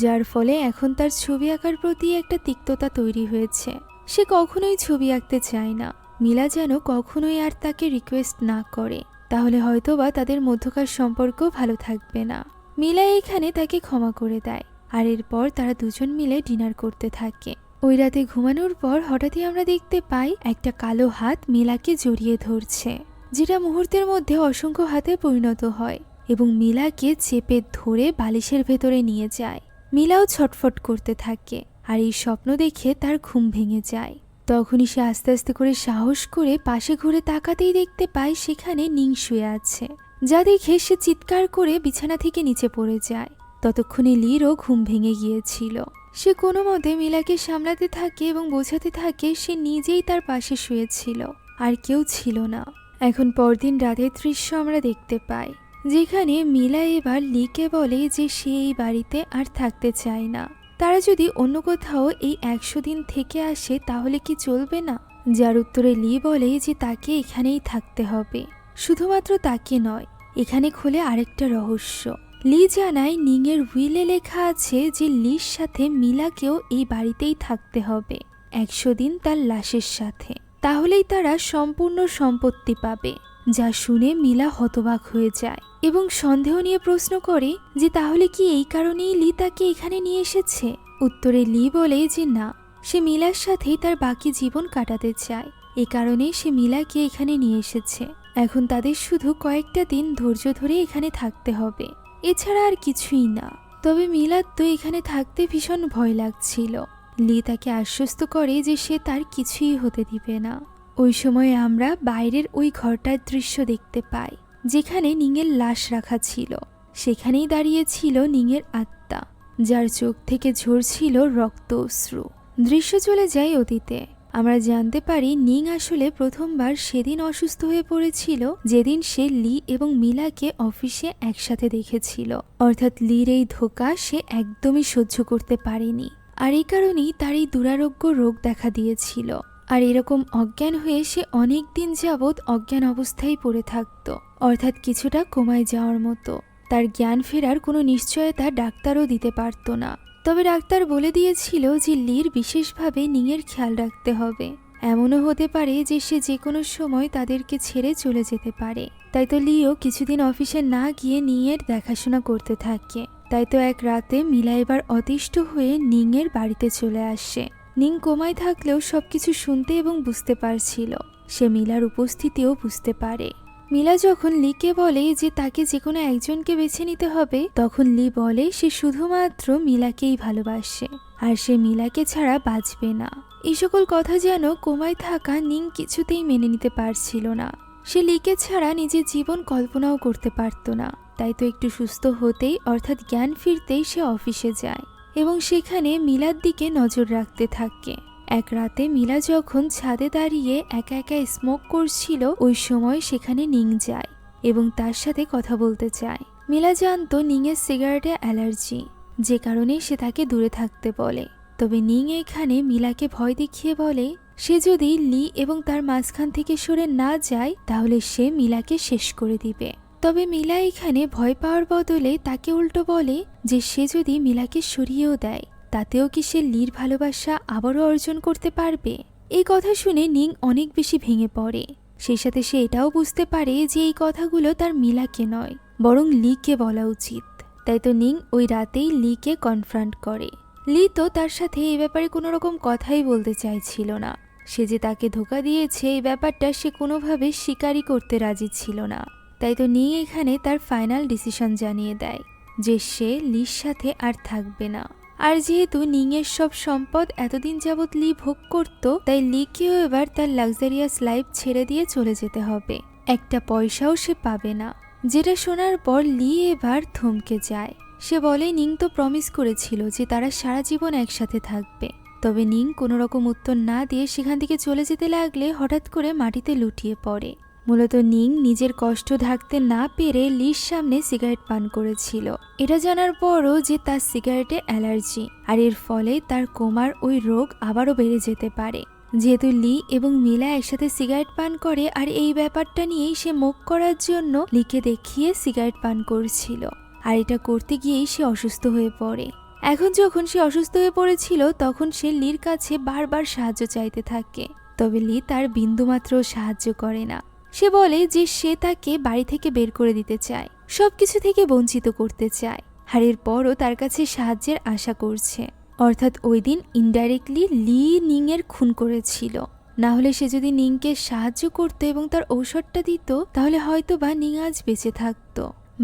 যার ফলে এখন তার ছবি আঁকার প্রতি একটা তিক্ততা তৈরি হয়েছে। সে কখনোই ছবি আঁকতে চায় না। মিলা যেন কখনোই আর তাকে রিকোয়েস্ট না করে, তাহলে হয়তোবা তাদের মধ্যকার সম্পর্ক ভালো থাকবে না। মিলা এখানে তাকে ক্ষমা করে দেয়, আর এরপর তারা দুজন মিলে ডিনার করতে থাকে। ওই রাতে ঘুমানোর পর হঠাৎই আমরা দেখতে পাই একটা কালো হাত মিলাকে জড়িয়ে ধরছে, যেটা মুহূর্তের মধ্যে অসংখ্য হাতে পরিণত হয় এবং মিলাকে চেপে ধরে বালিশের ভেতরে নিয়ে যায়। মিলাও ছটফট করতে থাকে, আর এই স্বপ্ন দেখে তার ঘুম ভেঙে যায়। তখনই সে আস্তে আস্তে করে সাহস করে পাশে ঘুরে তাকাতেই দেখতে পায় সেখানে নিং শুয়ে আছে, যা দেখে সে চিৎকার করে বিছানা থেকে নিচে পড়ে যায়। ততক্ষণে লিরও ঘুম ভেঙে গিয়েছিল। সে কোনো মতে মিলাকে সামলাতে থাকে এবং বোঝাতে থাকে সে নিজেই তার পাশে শুয়েছিল, আর কেউ ছিল না। এখন পরদিন রাতের দৃশ্য আমরা দেখতে পাই, যেখানে মিলা এবার লিকে বলে যে সে এই বাড়িতে আর থাকতে চায় না। তারা যদি অন্য কোথাও এই 100 দিন থেকে আসে তাহলে কি চলবে না? যার উত্তরে লি বলে যে তাকে এখানেই থাকতে হবে। শুধুমাত্র তাকে নয়, এখানে খোলে আরেকটা রহস্য। লি জানায় নিংয়ের উইলে লেখা আছে যে লির সাথে মিলাকেও এই বাড়িতেই থাকতে হবে 100 দিন তার লাশের সাথে, তাহলেই তারা সম্পূর্ণ সম্পত্তি পাবে। যা শুনে মিলা হতবাক হয়ে যায় এবং সন্দেহ নিয়ে প্রশ্ন করে যে তাহলে কি এই কারণেই লি তাকে এখানে নিয়ে এসেছে? উত্তরে লি বলে যে না, সে মিলার সাথেই তার বাকি জীবন কাটাতে চায়, এ কারণেই সে মিলাকে এখানে নিয়ে এসেছে। এখন তাদের শুধু কয়েকটা দিন ধৈর্য ধরে এখানে থাকতে হবে, এছাড়া আর কিছুই না। তবে মিলার তো এখানে থাকতে ভীষণ ভয় লাগছিল। লি তাকে আশ্বস্ত করে যে সে তার কিছুই হতে দিবে না। ওই সময় আমরা বাইরের ওই ঘরটার দৃশ্য দেখতে পাই, যেখানে নিংয়ের লাশ রাখা ছিল। সেখানেই দাঁড়িয়ে ছিল নিংয়ের আত্মা, যার চোখ থেকে ঝরছিল রক্ত অশ্রু। দৃশ্য চলে যায় অতীতে। আমরা জানতে পারি নিং আসলে প্রথমবার সেদিন অসুস্থ হয়ে পড়েছিল যেদিন সে লি এবং মিলাকে অফিসে একসাথে দেখেছিল। অর্থাৎ লির এই ধোঁকা সে একদমই সহ্য করতে পারেনি, আর এই কারণেই তার এই দুরারোগ্য রোগ দেখা দিয়েছিল। আর এরকম অজ্ঞান হয়ে সে অনেক দিন যাবৎ অজ্ঞান অবস্থায় পড়ে থাকত, অর্থাৎ কিছুটা কোমায় যাওয়ার মতো। তার জ্ঞান ফেরার কোনো নিশ্চয়তা ডাক্তারও দিতে পারত না। তবে ডাক্তার বলে দিয়েছিল যে লির বিশেষভাবে নিংয়ের খেয়াল রাখতে হবে। এমনও হতে পারে যে সে যে কোনো সময় তাদেরকে ছেড়ে চলে যেতে পারে। তাই তো লিও কিছুদিন অফিসে না গিয়ে নিংয়ের দেখাশোনা করতে থাকে। তাই তো এক রাতে মিলা এবার অতিষ্ঠ হয়ে নিংয়ের বাড়িতে চলে আসে। নিং কোমায় থাকলেও সবকিছু শুনতে এবং বুঝতে পারছিল। সে মিলার উপস্থিতিও বুঝতে পারে। মিলা যখন লিকে বলে যে তাকে যে কোনো একজনকে বেছে নিতে হবে, তখন লি বলে সে শুধুমাত্র মিলাকেই ভালোবাসে আর সে মিলাকে ছাড়া বাঁচবে না। এই সকল কথা যেন কোমায় থাকা নিং কিছুতেই মেনে নিতে পারছিল না। সে লিকে ছাড়া নিজের জীবন কল্পনাও করতে পারত না। তাই তো একটু সুস্থ হতেই অর্থাৎ জ্ঞান ফিরতেই সে অফিসে যায় এবং সেখানে মিলার দিকে নজর রাখতে থাকে। এক রাতে মিলা যখন ছাদে দাঁড়িয়ে একা একা স্মোক করছিল, ওই সময় সেখানে নিং যায় এবং তার সাথে কথা বলতে চায়। মিলা জানতো নিংয়ের সিগারেটে অ্যালার্জি, যে কারণে সে তাকে দূরে থাকতে বলে। তবে নিং এখানে মিলাকে ভয় দেখিয়ে বলে সে যদি লি এবং তার মাঝখান থেকে সরে না যায় তাহলে সে মিলাকে শেষ করে দিবে। তবে মিলা এখানে ভয় পাওয়ার বদলে তাকে উল্টো বলে যে সে যদি মিলাকে সরিয়েও দেয় তাতেও কি সে লির ভালোবাসা আবারও অর্জন করতে পারবে। এই কথা শুনে নিং অনেক বেশি ভেঙে পড়ে। সেই সাথে সে এটাও বুঝতে পারে যে এই কথাগুলো তার মিলাকে নয় বরং লিকে বলা উচিত। তাই তো নিং ওই রাতেই লিকে কনফ্রন্ট করে। লি তো তার সাথে এই ব্যাপারে কোনো রকম কথাই বলতে চাইছিল না। সে যে তাকে ধোঁকা দিয়েছে এই ব্যাপারটা সে কোনোভাবে স্বীকারই করতে রাজি ছিল না। তাই তো নিং এখানে তার ফাইনাল ডিসিশন জানিয়ে দেয় যে সে লির সাথে আর থাকবে না। আর যেহেতু নিংয়ের সব সম্পদ এতদিন যাবৎ লি ভোগ করত, তাই লিকেও এবার তার লাক্সারিয়াস লাইফ ছেড়ে দিয়ে চলে যেতে হবে। একটা পয়সাও সে পাবে না। যেটা শোনার পর লি এবার থমকে যায়। সে বলে নিং তো প্রমিস করেছিল যে তারা সারা জীবন একসাথে থাকবে। তবে নিং কোনো রকম উত্তর না দিয়ে সেখান থেকে চলে যেতে লাগলে হঠাৎ করে মাটিতে লুটিয়ে পড়ে। মূলত নিং নিজের কষ্ট ঢাকতে না পেরে লির সামনে সিগারেট পান করেছিল। এটা জানার পরও যে তার সিগারেটে অ্যালার্জি আর এর ফলে তার কোমার ওই রোগ আবারও বেড়ে যেতে পারে। যেহেতু লি এবং মিলা একসাথে সিগারেট পান করে আর এই ব্যাপারটা নিয়েই সে মুখ করার জন্য লিকে দেখিয়ে সিগারেট পান করছিল, আর এটা করতে গিয়েই সে অসুস্থ হয়ে পড়ে। এখন যখন সে অসুস্থ হয়ে পড়েছিল তখন সে লির কাছে বারবার সাহায্য চাইতে থাকে। তবে লি তার বিন্দুমাত্র সাহায্য করে না। সে বলে যে সে তাকে বাড়ি থেকে বের করে দিতে চায়, সবকিছু থেকে বঞ্চিত করতে চায়, আর এরপরও তার কাছে সাহায্যের আশা করছে। অর্থাৎ ওই দিন ইনডাইরেক্টলি লি নিংয়ের খুন করেছিল। না হলে সে যদি নিংকে সাহায্য করত এবং তার ঔষধটা দিত তাহলে হয়তো বা নিং আজ বেঁচে থাকত।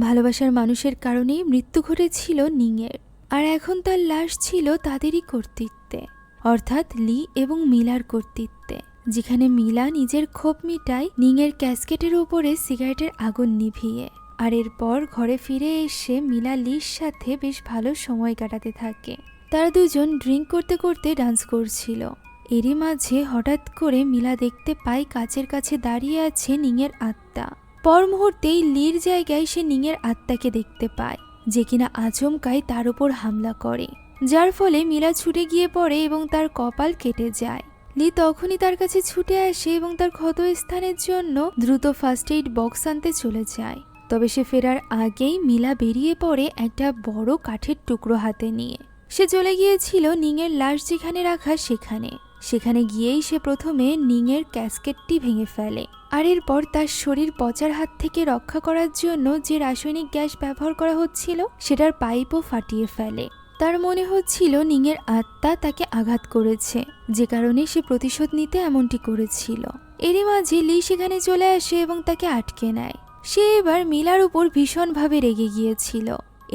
ভালোবাসার মানুষের কারণেই মৃত্যু ঘটেছিল নিংয়ের, আর এখন তার লাশ ছিল তাদেরই কর্তৃত্বে, অর্থাৎ লি এবং মিলার কর্তৃত্বে। যেখানে মিলা নিজের ক্ষোভ মিটায় নিংয়ের ক্যাসকেটের উপরে সিগারেটের আগুন নিভিয়ে। আর এরপর ঘরে ফিরে এসে মিলা লির সাথে বেশ ভালো সময় কাটাতে থাকে। তারা দুজন ড্রিঙ্ক করতে করতে ডান্স করছিল। এরই মাঝে হঠাৎ করে মিলা দেখতে পায় কাচের কাছে দাঁড়িয়ে আছে নিংয়ের আত্মা। পর মুহূর্তেই লির জায়গায় সে নিংয়ের আত্মাকে দেখতে পায়, যে কিনা আচমকাই তার উপর হামলা করে, যার ফলে মিলা ছুটে গিয়ে পড়ে এবং তার কপাল কেটে যায়। লি তখনই তার কাছে ছুটে আসে এবং তার ক্ষত স্থানের জন্য দ্রুত ফার্স্ট এইড বক্স আনতে চলে যায়। তবে সে ফেরার আগেই মিলা বেরিয়ে পড়ে একটা বড় কাঠের টুকরো হাতে নিয়ে। সে চলে গিয়েছিল নিংয়ের লাশ যেখানে রাখা সেখানে গিয়েই সে প্রথমে নিংয়ের ক্যাসকেটটি ভেঙে ফেলে। আর এরপর তার শরীর পচার হাত থেকে রক্ষা করার জন্য যে রাসায়নিক গ্যাস ব্যবহার করা হচ্ছিল সেটার পাইপও ফাটিয়ে ফেলে। তার মনে হচ্ছিল নিংয়ের আত্মা তাকে আঘাত করেছে, যে কারণে সে প্রতিশোধ নিতে এমনটি করেছিল। এরই মাঝে লি সেখানে চলে আসে এবং তাকে আটকে নেয়। সে এবার মিলার উপর ভীষণভাবে রেগে গিয়েছিল।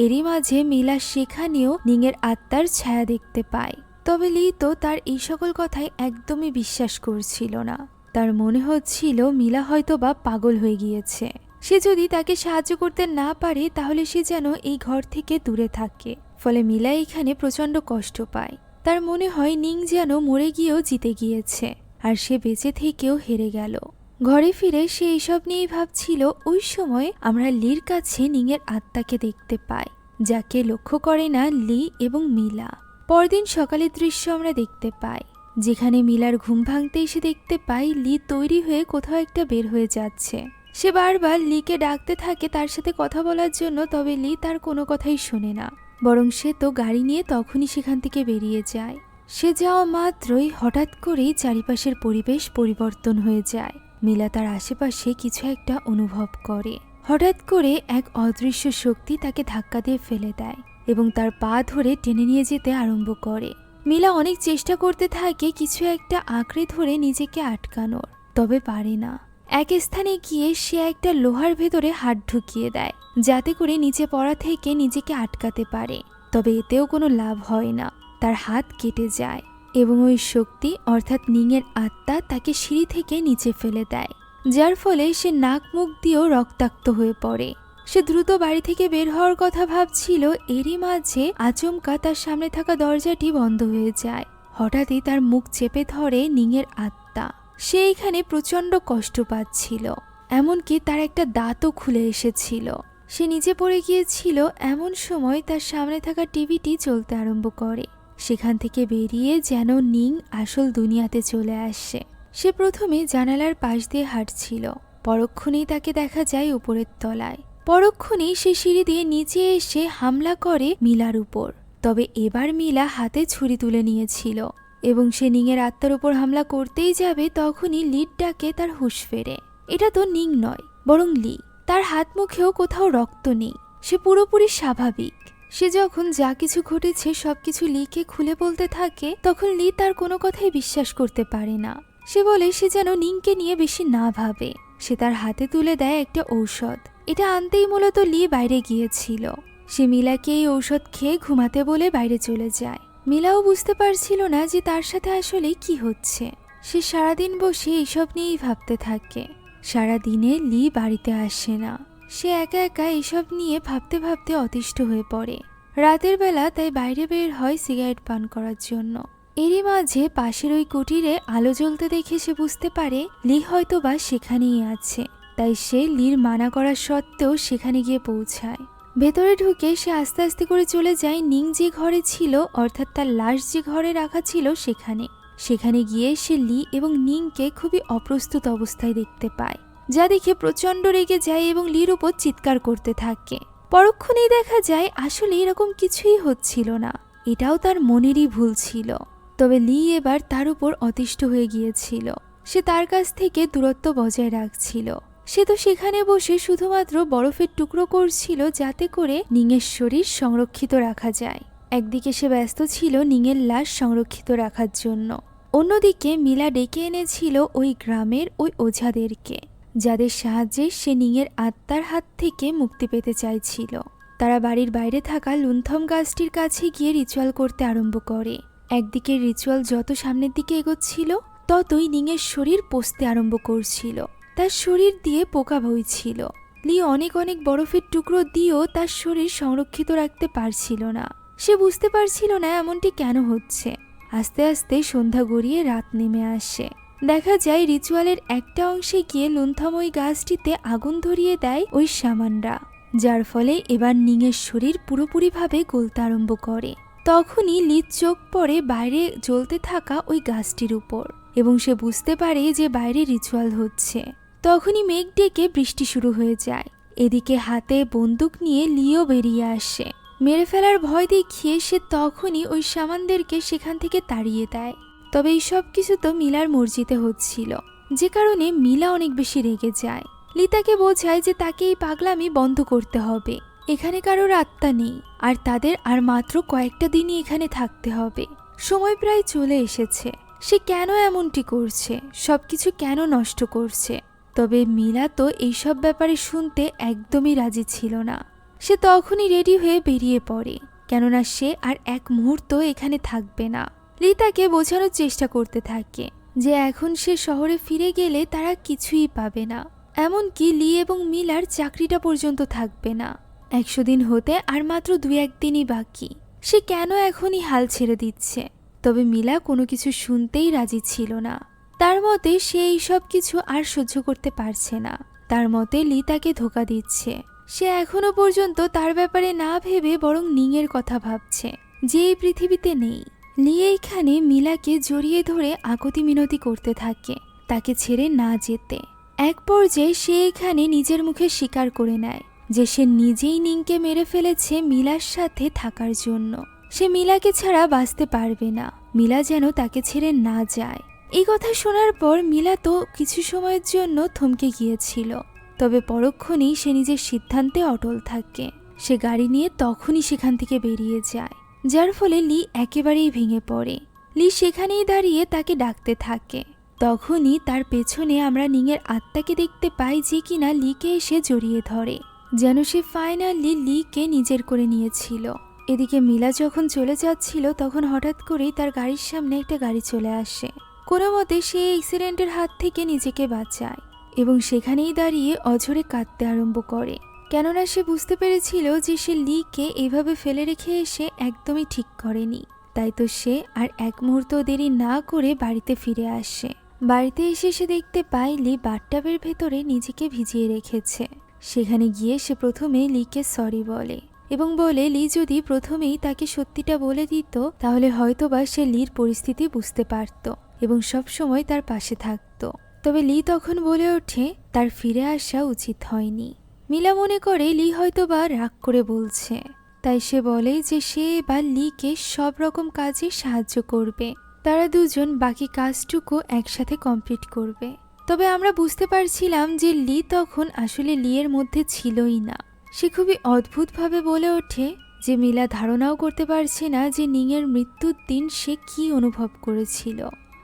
এরই মাঝে মিলা সেখানেও নিংয়ের আত্মার ছায়া দেখতে পায়। তবে লি তো তার এই সকল কথায় একদমই বিশ্বাস করছিল না। তার মনে হচ্ছিল মিলা হয়তো বা পাগল হয়ে গিয়েছে। সে যদি তাকে সাহায্য করতে না পারে তাহলে সে যেন এই ঘর থেকে দূরে থাকে। ফলে মিলা এখানে প্রচন্ড কষ্ট পায়। তার মনে হয় নিং যেন মরে গিয়েও জিতে গিয়েছে আর সে বেঁচে থেকেও হেরে গেল। ঘরে ফিরে সে এইসব নিয়েই ভাবছিল। ওই সময় আমরা লির কাছে নিংয়ের আত্মাকে দেখতে পাই, যাকে লক্ষ্য করে না লি এবং মিলা। পরদিন সকালের দৃশ্য আমরা দেখতে পাই, যেখানে মিলার ঘুম ভাঙতে এসে দেখতে পাই লি তৈরি হয়ে কোথাও একটা বের হয়ে যাচ্ছে। সে বারবার লিকে ডাকতে থাকে তার সাথে কথা বলার জন্য, তবে লি তার কোনো কথাই শোনে না। বরং সে তো গাড়ি নিয়ে তখনই সেখান থেকে বেরিয়ে যায়। সে যাওয়া মাত্রই হঠাৎ করেই চারিপাশের পরিবেশ পরিবর্তন হয়ে যায়। মিলা তার আশেপাশে কিছু একটা অনুভব করে। হঠাৎ করে এক অদৃশ্য শক্তি তাকে ধাক্কা দিয়ে ফেলে দেয় এবং তার পা ধরে টেনে নিয়ে যেতে আরম্ভ করে। মিলা অনেক চেষ্টা করতে থাকে কিছু একটা আঁকড়ে ধরে নিজেকে আটকানোর, তবে পারে না। এক স্থানে গিয়ে সে একটা লোহার ভেতরে হাত ঢুকিয়ে দেয় যাতে করে নিচে পড়া থেকে নিজেকে আটকাতে পারে, তবে এতেও কোনো লাভ হয় না। তার হাত কেটে যায় এবং ওই শক্তি অর্থাৎ নিংয়ের আত্মা তাকে সিঁড়ি থেকে নিচে ফেলে দেয়, যার ফলে সে নাক মুখ দিয়েও রক্তাক্ত হয়ে পড়ে। সে দ্রুত বাড়ি থেকে বের হওয়ার কথা ভাবছিল, এরই মাঝে আচমকা তার সামনে থাকা দরজাটি বন্ধ হয়ে যায়। হঠাৎই তার মুখ চেপে ধরে নিংয়ের আত্মা। সে এখানে প্রচণ্ড কষ্ট পাচ্ছিল, এমনকি তার একটা দাঁতও খুলে এসেছিল। সে নিচে পড়ে গিয়েছিল। এমন সময় তার সামনে থাকা টিভিটি চলতে আরম্ভ করে। সেখান থেকে বেরিয়ে যেন নিং আসল দুনিয়াতে চলে আসে। সে প্রথমে জানালার পাশ দিয়ে হাঁটছিল, পরক্ষণেই তাকে দেখা যায় উপরের তলায়। পরক্ষণেই সে সিঁড়ি দিয়ে নিচে এসে হামলা করে মিলার উপর। তবে এবার মিলা হাতে ছুরি তুলে নিয়েছিল এবং সে নিংয়ের আত্মার উপর হামলা করতেই যাবে, তখনই লির ডাকে তার হুঁশ ফেরে। এটা তো নিং নয়, বরং লি। তার হাত মুখেও কোথাও রক্ত নেই, সে পুরোপুরি স্বাভাবিক। সে যখন যা কিছু ঘটেছে সবকিছু লিকে খুলে বলতে থাকে, তখন লি তার কোনো কথাই বিশ্বাস করতে পারে না। সে বলে সে যেন নিংকে নিয়ে বেশি না ভাবে। সে তার হাতে তুলে দেয় একটা ঔষধ। এটা আনতেই মূলত লি বাইরে গিয়েছিল। সে মিলাকে এই ঔষধ খেয়ে ঘুমাতে বলে বাইরে চলে যায়। মিলাও বুঝতে পারছিল না যে তার সাথে আসলে কি হচ্ছে। সে সারাদিন বসে এইসব নিয়েই ভাবতে থাকে। সারাদিনে লি বাড়িতে আসে না। সে একা একা এসব নিয়ে ভাবতে ভাবতে অতিষ্ঠ হয়ে পড়ে। রাতের বেলা তাই বাইরে বের হয় সিগারেট পান করার জন্য। এরই মাঝে পাশের ওই কুটিরে আলো জ্বলতে দেখে সে বুঝতে পারে লি হয়তো বা সেখানেই আছে। তাই সে লির মানা করা সত্ত্বেও সেখানে গিয়ে পৌঁছায়। ভেতরে ঢুকে সে আস্তে আস্তে করে চলে যায় নিং যে ঘরে ছিল, অর্থাৎ তার লাশ যে ঘরে রাখা ছিল সেখানে। সেখানে গিয়ে সে লি এবং নিংকে খুবই অপ্রস্তুত অবস্থায় দেখতে পায়, যা দেখে প্রচণ্ড রেগে যায় এবং লির উপর চিৎকার করতে থাকে। পরক্ষণেই দেখা যায় আসলে এরকম কিছুই হচ্ছিল না, এটাও তার মনেরই ভুল ছিল। তবে লি এবার তার উপর অতিষ্ঠ হয়ে গিয়েছিল। সে তার কাছ থেকে দূরত্ব বজায় রাখছিল। সে তো সেখানে বসে শুধুমাত্র বরফের টুকরো করছিল যাতে করে নিংয়ের শরীর সংরক্ষিত রাখা যায়। একদিকে সে ব্যস্ত ছিল নিংয়ের লাশ সংরক্ষিত রাখার জন্য, অন্যদিকে মিলা ডেকে এনেছিল ওই গ্রামের ওই ওঝাদেরকে, যাদের সাহায্যে সে নিংয়ের আত্মার হাত থেকে মুক্তি পেতে চাইছিল। তারা বাড়ির বাইরে থাকা লুন্থম গাছটির কাছে গিয়ে রিচুয়াল করতে আরম্ভ করে। একদিকে রিচুয়াল যত সামনের দিকে এগোচ্ছিল, ততই নিংয়ের শরীর পচতে আরম্ভ করছিল। তার শরীর দিয়ে পোকা বইছিল। লি অনেক অনেক বরফের টুকরো দিয়েও তার শরীর সংরক্ষিত রাখতে পারছিল না। সে বুঝতে পারছিল না এমনটি কেন হচ্ছে। আস্তে আস্তে সন্ধ্যা গড়িয়ে রাত নেমে আসে। দেখা যায় রিচুয়ালের একটা অংশে গিয়ে লুন্থম ওই গাছটিতে আগুন ধরিয়ে দেয় ওই শামানরা, যার ফলে এবার নিংয়ের শরীর পুরোপুরিভাবে গলতে আরম্ভ করে। তখনই লির চোখ পড়ে বাইরে জ্বলতে থাকা ওই গাছটির উপর এবং সে বুঝতে পারে যে বাইরে রিচুয়াল হচ্ছে। তখনই মেঘ ডেকে বৃষ্টি শুরু হয়ে যায়। এদিকে হাতে বন্দুক নিয়ে লিও বেরিয়ে আসে। মেরে ফেলার ভয় দেখিয়ে সে তখনই ওই শামানদেরকে সেখান থেকে তাড়িয়ে দেয়। তবে এই সব কিছু তো মিলার মর্জিতে হচ্ছিল, যে কারণে মিলা অনেক বেশি রেগে যায়। লি তাকে বোঝায় যে তাকে এই পাগলামি বন্ধ করতে হবে। এখানে কারোর আত্মা নেই, আর তাদের আর মাত্র কয়েকটা দিনই এখানে থাকতে হবে। সময় প্রায় চলে এসেছে। সে কেন এমনটি করছে, সবকিছু কেন নষ্ট করছে? তবে মিলা তো এইসব ব্যাপারে শুনতে একদমই রাজি ছিল না। সে তখনই রেডি হয়ে বেরিয়ে পড়ে, কেননা সে আর এক মুহূর্ত এখানে থাকবে না। লি তাকে বোঝানোর চেষ্টা করতে থাকে যে এখন সে শহরে ফিরে গেলে তারা কিছুই পাবে না, এমনকি লি এবং মিলার চাকরিটা পর্যন্ত থাকবে না। 100 দিন হতে আর মাত্র 2-1 দিনই বাকি। সে কেন এখনই হাল ছেড়ে দিচ্ছে? তবে মিলা কোনো কিছু শুনতেই রাজি ছিল না। তার মতে সে এইসব কিছু আর সহ্য করতে পারছে না। তার মতে লি তাকে ধোঁকা দিচ্ছে। সে এখনো পর্যন্ত তার ব্যাপারে না ভেবে বরং নিংয়ের কথা ভাবছে, যে এই পৃথিবীতে নেই। লি এইখানে মিলাকে জড়িয়ে ধরে আকুতি মিনতি করতে থাকে তাকে ছেড়ে না যেতে। এক পর্যায়ে সে এখানে নিজের মুখে স্বীকার করে নেয় যে সে নিজেই নিংকে মেরে ফেলেছে মিলার সাথে থাকার জন্য। সে মিলাকে ছাড়া বাঁচতে পারবে না, মিলা যেন তাকে ছেড়ে না যায়। এই কথা শোনার পর মিলা তো কিছু সময়ের জন্য থমকে গিয়েছিল, তবে পরক্ষণেই সে নিজের সিদ্ধান্তে অটল থাকে। সে গাড়ি নিয়ে তখনই সেখান থেকে বেরিয়ে যায়, যার ফলে লি একেবারেই ভেঙে পড়ে। লি সেখানেই দাঁড়িয়ে তাকে ডাকতে থাকে। তখনই তার পেছনে আমরা নিংয়ের আত্মাকে দেখতে পাই, যে কিনা লিকে এসে জড়িয়ে ধরে, যেন সে ফাইনালি লিকে নিজের করে নিয়েছিল। এদিকে মিলা যখন চলে যাচ্ছিল তখন হঠাৎ করেই তার গাড়ির সামনে একটা গাড়ি চলে আসে। কোনো মতে সে অ্যাক্সিডেন্টের হাত থেকে নিজেকে বাঁচায় এবং সেখানেই দাঁড়িয়ে অঝরে কাঁদতে আরম্ভ করে, কেননা সে বুঝতে পেরেছিল যে সে লিকে এভাবে ফেলে রেখে এসে একদমই ঠিক করেনি। তাই তো সে আর এক মুহূর্ত দেরি না করে বাড়িতে ফিরে আসে। বাড়িতে এসে সে দেখতে পায় লি বাথটাবের ভেতরে নিজেকে ভিজিয়ে রেখেছে। সেখানে গিয়ে সে প্রথমে লিকে সরি বলে এবং বলে লি যদি প্রথমেই তাকে সত্যিটা বলে দিত তাহলে হয়তোবা সে লির পরিস্থিতি বুঝতে পারত এবং সব সময় তার পাশে থাকত। তবে লি তখন বলে ওঠে তার ফিরে আসা উচিত হয়নি। মিলা মনে করে লি হয়তোবা রাগ করে বলছে, তাই সে বলে যে সে এবার লিকে সব রকম কাজে সাহায্য করবে। তারা দুজন বাকি কাজটুকু একসাথে কমপ্লিট করবে। তবে আমরা বুঝতে পারছিলাম যে লি তখন আসলে লিয়ের মধ্যে ছিলই না। সে খুবই অদ্ভুতভাবে বলে ওঠে যে মিলা ধারণাও করতে পারছে না যে নিংয়ের মৃত্যুর দিন সে কি অনুভব করেছিল।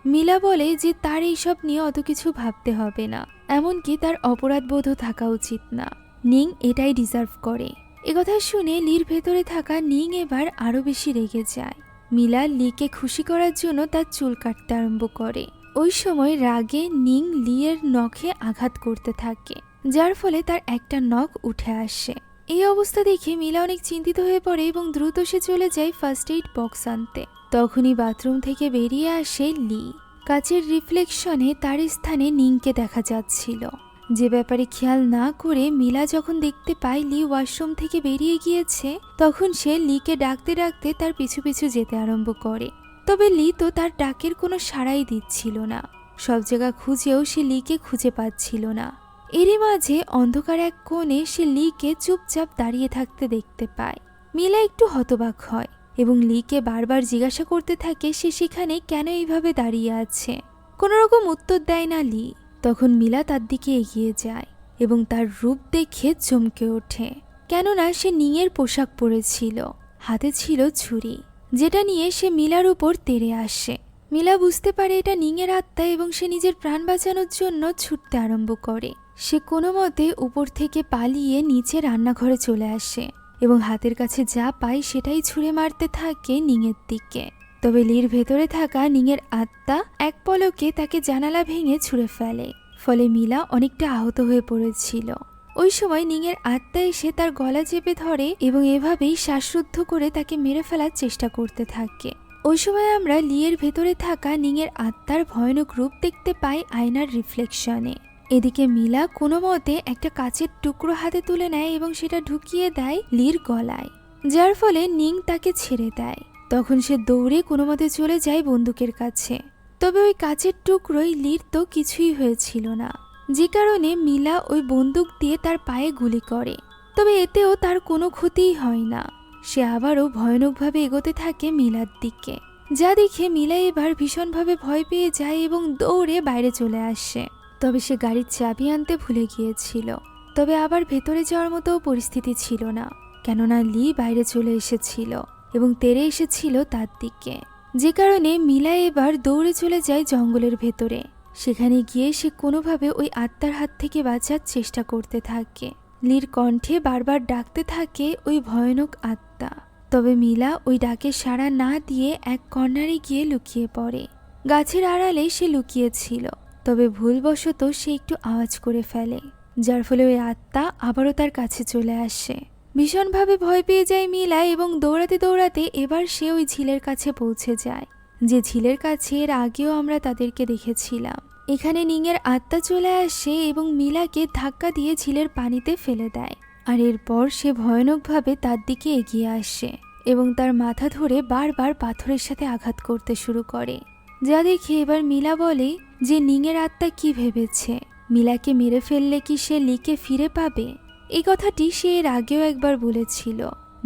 মিলা বলে যে তার এইসব নিয়ে অত কিছু ভাবতে হবে না, এমনকি তার অপরাধবোধও থাকা উচিত না। নিং এটাই ডিজার্ভ করে। একথা শুনে লির ভেতরে থাকা নিং এবার আরো বেশি রেগে যায়। মিলা লিকে খুশি করার জন্য তার চুল কাটতে আরম্ভ করে। ওই সময় রাগে নিং লিয়ের নখে আঘাত করতে থাকে, যার ফলে তার একটা নখ উঠে আসে। এই অবস্থা দেখে মিলা অনেক চিন্তিত হয়ে পড়ে এবং দ্রুত সে চলে যায় ফার্স্ট এইড বক্স আনতে। তখনই বাথরুম থেকে বেরিয়ে আসে লি। কাচের রিফ্লেকশনে তার স্থানে নিংকে দেখা যাচ্ছিল, যে ব্যাপারে খেয়াল না করে মিলা যখন দেখতে পায় লি ওয়াশরুম থেকে বেরিয়ে গিয়েছে, তখন সে লিকে ডাকতে ডাকতে তার পিছু পিছু যেতে আরম্ভ করে। তবে লি তো তার ডাকের কোনো সাড়াই দিচ্ছিল না। সব জায়গা খুঁজেও সে লিকে খুঁজে পাচ্ছিল না। এরই মাঝে অন্ধকার এক কোণে সে লিকে চুপচাপ দাঁড়িয়ে থাকতে দেখতে পায়। মিলা একটু হতবাক হয় এবং লিকে বারবার জিজ্ঞাসা করতে থাকে সে সেখানে কেন এইভাবে দাঁড়িয়ে আছে। কোনো রকম উত্তর দেয় না লি। তখন মিলা তার দিকে এগিয়ে যায় এবং তার রূপ দেখে চমকে ওঠে, কেননা সে নিংয়ের পোশাক পরেছিল, হাতে ছিল ছুরি, যেটা নিয়ে সে মিলার উপর তেড়ে আসে। মিলা বুঝতে পারে এটা নিংয়ের আত্মা এবং সে নিজের প্রাণ বাঁচানোর জন্য ছুটতে আরম্ভ করে। সে কোনো মতে উপর থেকে পালিয়ে নিচে রান্নাঘরে চলে আসে এবং হাতের কাছে যা পায় সেটাই ছুঁড়ে মারতে থাকে নিংয়ের দিকে। তবে লির ভেতরে থাকা নিংয়ের আত্মা এক পলকে তাকে জানালা ভেঙে ছুঁড়ে ফেলে, ফলে মিলা অনেকটা আহত হয়ে পড়েছিল। ওই সময় নিংয়ের আত্মা এসে তার গলা চেপে ধরে এবং এভাবেই শ্বাসরুদ্ধ করে তাকে মেরে ফেলার চেষ্টা করতে থাকে। ওই সময় আমরা লিয়ের ভেতরে থাকা নিংয়ের আত্মার ভয়ানক রূপ দেখতে পাই আয়নার রিফ্লেকশনে। এদিকে মিলা কোনো মতে একটা কাচের টুকরো হাতে তুলে নেয় এবং সেটা ঢুকিয়ে দেয় লির গলায়, যার ফলে নিং তাকে ছেড়ে দেয়। তখন সে দৌড়ে কোনো মতে চলে যায় বন্দুকের কাছে। তবে ওই কাচের টুকরোই লির তো কিছুই হয়েছিল না, যে কারণে মিলা ওই বন্দুক দিয়ে তার পায়ে গুলি করে। তবে এতেও তার কোনো ক্ষতিই হয় না। সে আবারও ভয়ানকভাবে এগোতে থাকে মিলার দিকে, যা দেখে মিলা এবার ভীষণভাবে ভয় পেয়ে যায় এবং দৌড়ে বাইরে চলে আসে। তবে সে গাড়ির চাবি আনতে ভুলে গিয়েছিল। তবে আবার ভেতরে যাওয়ার মতো পরিস্থিতি ছিল না, কেননা লি বাইরে চলে এসেছিল এবং তেড়ে এসেছিল তার দিকে, যে কারণে মিলা এবার দৌড়ে চলে যায় জঙ্গলের ভেতরে। সেখানে গিয়ে সে কোনোভাবে ওই আত্মার হাত থেকে বাঁচার চেষ্টা করতে থাকে। লির কণ্ঠে বারবার ডাকতে থাকে ওই ভয়ানক আত্মা। তবে মিলা ওই ডাকে সাড়া না দিয়ে এক কর্নারে গিয়ে লুকিয়ে পড়ে। গাছের আড়ালে সে লুকিয়েছিল, তবে ভুলবশত সে একটু আওয়াজ করে ফেলে, যার ফলে ওই আত্মা আবারও তার কাছে চলে আসে। ভীষণভাবে ভয় পেয়ে যায় মিলা এবং দৌড়াতে দৌড়াতে এবার সে ওই ঝিলের কাছে পৌঁছে যায়, যে ঝিলের কাছে এর আগেও আমরা তাদেরকে দেখেছিলাম। এখানে নিংয়ের আত্মা চলে আসে এবং মিলাকে ধাক্কা দিয়ে ঝিলের পানিতে ফেলে দেয়। আর এরপর সে ভয়ানকভাবে তার দিকে এগিয়ে আসে এবং তার মাথা ধরে বারবার পাথরের সাথে আঘাত করতে শুরু করে, যা দেখে এবার মিলা বলে যে নিংয়ের আত্মা কি ভেবেছে, মিলাকে মেরে ফেললে কি সে লিকে ফিরে পাবে? এই কথাটি সে এর আগেও একবার বলেছিল,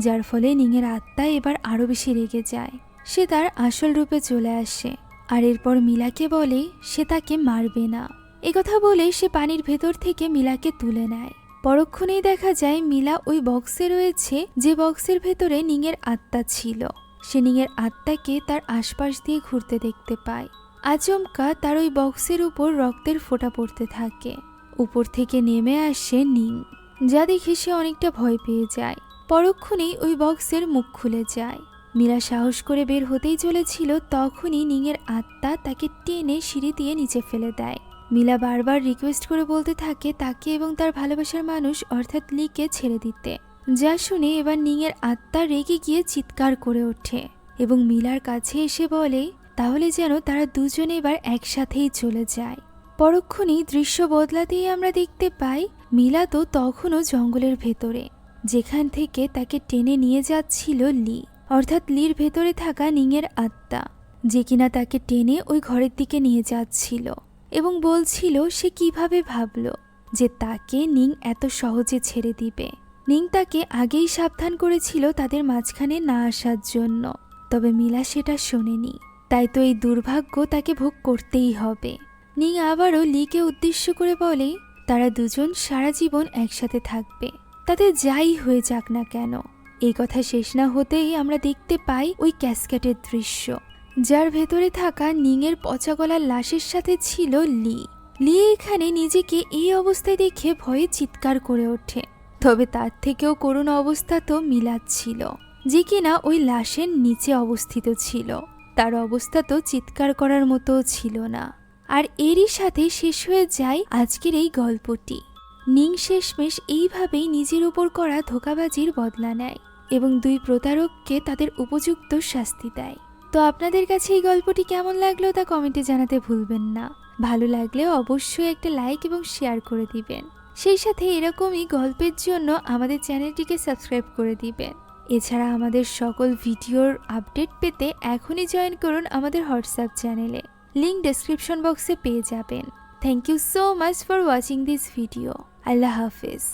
যার ফলে নিংয়ের আত্মা এবার আরো বেশি রেগে যায়। সে তার আসল রূপে চলে আসে আর এরপর মিলাকে বলে সে তাকে মারবে না। একথা বলে সে পানির ভেতর থেকে মিলাকে তুলে নেয়। পরক্ষণেই দেখা যায় মিলা ওই বক্সে রয়েছে, যে বক্সের ভেতরে নিংয়ের আত্মা ছিল। সে নিংয়ের আত্মাকে তার আশপাশ দিয়ে ঘুরতে দেখতে পায়। আচমকা তার ওই বক্সের উপর রক্তের ফোঁটা পড়তে থাকে। উপর থেকে নেমে আসে নিং, যা দেখে সে অনেকটা ভয় পেয়ে যায়। পরক্ষণেই ওই বক্সের মুখ খুলে যায়। মিলা সাহস করে বের হতেই চলেছিল, তখনই নিংয়ের আত্মা তাকে টেনে সিঁড়ি দিয়ে নিচে ফেলে দেয়। মিলা বারবার রিকোয়েস্ট করে বলতে থাকে তাকে এবং তার ভালোবাসার মানুষ অর্থাৎ লিকে ছেড়ে দিতে, যা শুনে এবার নিংয়ের আত্মা রেগে গিয়ে চিৎকার করে ওঠে এবং মিলার কাছে এসে বলে তাহলে যেন তারা দুজনে এবার একসাথেই চলে যায়। পরক্ষণেই দৃশ্য বদলাতেই আমরা দেখতে পাই মিলা তো তখনও জঙ্গলের ভেতরে, যেখান থেকে তাকে টেনে নিয়ে যাচ্ছিল লি, অর্থাৎ লির ভেতরে থাকা নিংয়ের আত্মা, যে কিনা তাকে টেনে ওই ঘরের দিকে নিয়ে যাচ্ছিল এবং বলছিল সে কিভাবে ভাবল যে তাকে নিং এত সহজে ছেড়ে দিবে। নিং তাকে আগেই সাবধান করেছিল তাদের মাঝখানে না আসার জন্য, তবে মিলা সেটা শোনেনি। তাই তো এই দুর্ভাগ্য তাকে ভোগ করতেই হবে। নিং আবারও লিকে উদ্দেশ্য করে বলে তারা দুজন সারা জীবন একসাথে থাকবে, তাদের যাই হয়ে যাক না কেন। এই কথা শেষ না হতেই আমরা দেখতে পাই ওই ক্যাসকেটের দৃশ্য, যার ভেতরে থাকা নিংয়ের পচা গলার লাশের সাথে ছিল লি। লি এখানে নিজেকে এই অবস্থায় দেখে ভয়ে চিৎকার করে ওঠে। তবে তার থেকেও করুণ অবস্থা তো মিলাদ ছিল, যে কিনা ওই লাশের নিচে অবস্থিত ছিল। তার অবস্থা তো চিৎকার করার মতো ছিল না। আর এরই সাথে শেষ হয়ে যায় আজকের এই গল্পটি। নিং শেষমেশ এইভাবেই নিজের উপর করা ধোঁকাবাজির বদলা নেয় এবং দুই প্রতারককে তাদের উপযুক্ত শাস্তি দেয়। তো আপনাদের কাছে এই গল্পটি কেমন লাগলো তা কমেন্টে জানাতে ভুলবেন না। ভালো লাগলেও অবশ্যই একটা লাইক এবং শেয়ার করে দিবেন। সেই সাথে এরকমই গল্পের জন্য আমাদের চ্যানেলটিকে সাবস্ক্রাইব করে দিবেন। এছাড়া আমাদের সকল ভিডিওর আপডেট পেতে এখনই জয়েন করুন আমাদের হোয়াটসঅ্যাপ চ্যানেলে, লিংক ডেসক্রিপশন বক্সে পেয়ে যাবেন। Thank you so much for watching this video. আল্লাহ হাফেজ।